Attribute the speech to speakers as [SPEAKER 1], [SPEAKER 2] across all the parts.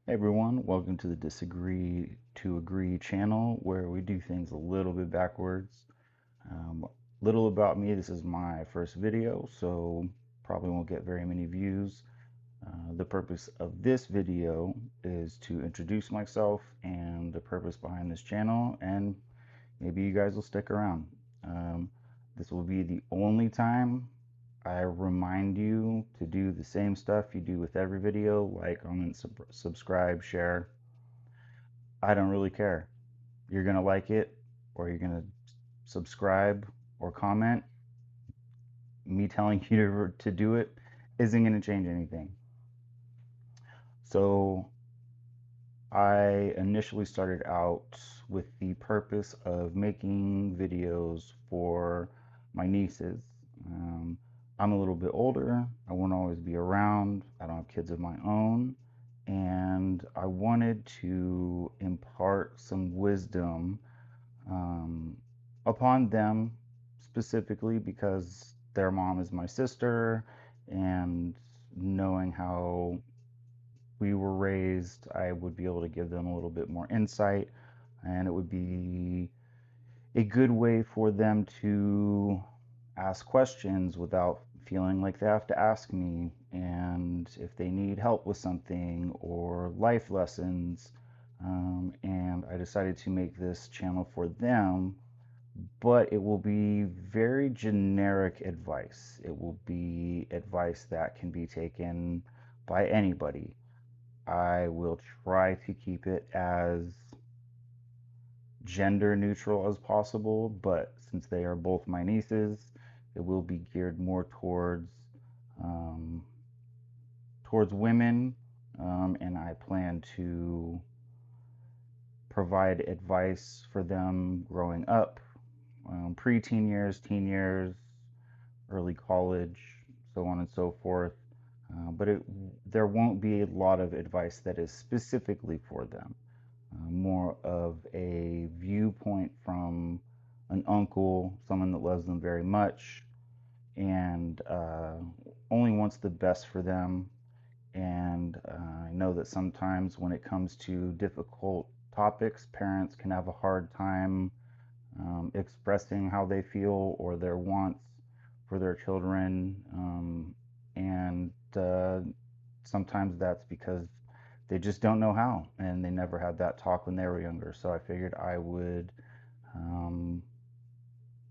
[SPEAKER 1] Hey everyone, welcome to the Disagree to Agree channel where we do things a little bit backwards. Little about me, this is my first video, so probably won't get very many views. The purpose of this video is to introduce myself and the purpose behind this channel, and maybe you guys will stick around. Um, this will be the only time I remind you to do the same stuff you do with every video, like, comment, subscribe, share. I don't really care. You're going to like it or you're going to subscribe or comment. Me telling you to do it isn't going to change anything. So I initially started out with the purpose of making videos for my nieces. Um, I'm a little bit older. I won't always be around. I don't have kids of my own. And I wanted to impart some wisdom um, upon them specifically because their mom is my sister, and knowing how we were raised, I would be able to give them a little bit more insight, and it would be a good way for them to ask questions without feeling like they have to ask me. And if they need help with something or life lessons, and I decided to make this channel for them, but it will be very generic advice. It will be advice that can be taken by anybody. I will try to keep it as gender neutral as possible, but since they are both my nieces, it will be geared more um, towards women, and I plan to provide advice for them growing up, pre-teen years, teen years, early college, so on and so forth. But there won't be a lot of advice that is specifically for them. More of a viewpoint from an uncle, someone that loves them very much, and only wants the best for them. And I know that sometimes when it comes to difficult topics, parents can have a hard time expressing how they feel or their wants for their children. And sometimes that's because they just don't know how and they never had that talk when they were younger. So I figured um,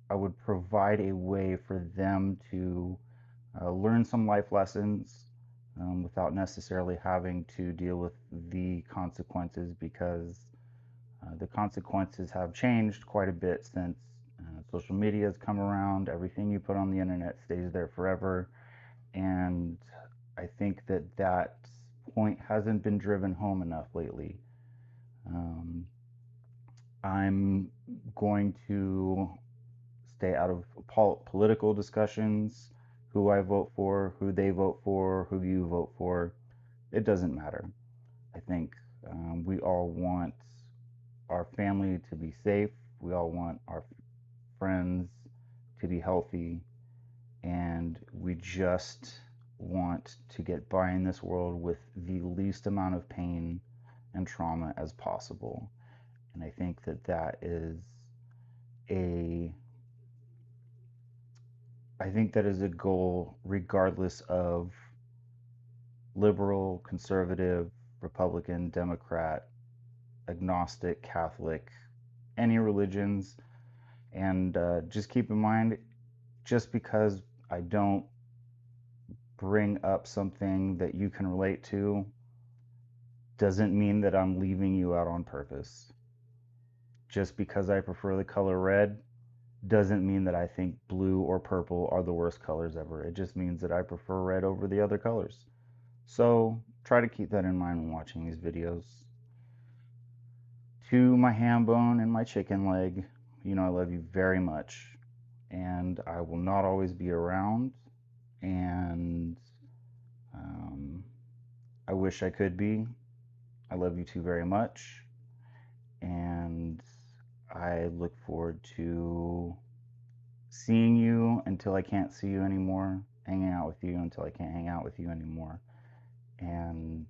[SPEAKER 1] I would provide a way for them to learn some life lessons without necessarily having to deal with the consequences, because the consequences have changed quite a bit since social media has come around. Everything you put on the internet stays there forever. And I think that that point hasn't been driven home enough lately. Um, I'm going to stay out of political discussions, who I vote for, who they vote for, who you vote for. It doesn't matter. I think we all want our family to be safe. We all want our friends to be healthy. And we just want to get by in this world with the least amount of pain and trauma as possible. And I think that a that is a goal regardless of liberal, conservative, Republican, Democrat, agnostic, Catholic, any religions. And just keep in mind, just because I don't bring up something that you can relate to doesn't mean that I'm leaving you out on purpose. Just because I prefer the color red doesn't mean that I think blue or purple are the worst colors ever. It just means that I prefer red over the other colors. So try to keep that in mind when watching these videos. To my ham bone and my chicken leg, you know I love you very much. And I will not always be around. And um, I wish I could be. I love you too very much. And I look forward to seeing you until I can't see you anymore, hanging out with you until I can't hang out with you anymore. And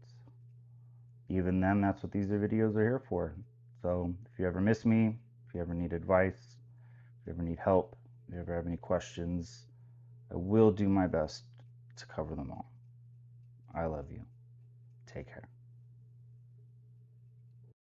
[SPEAKER 1] even then, that's what these videos are here for. So if you ever miss me, if you ever need advice, if you ever need help, if you ever have any questions, I will do my best to cover them all.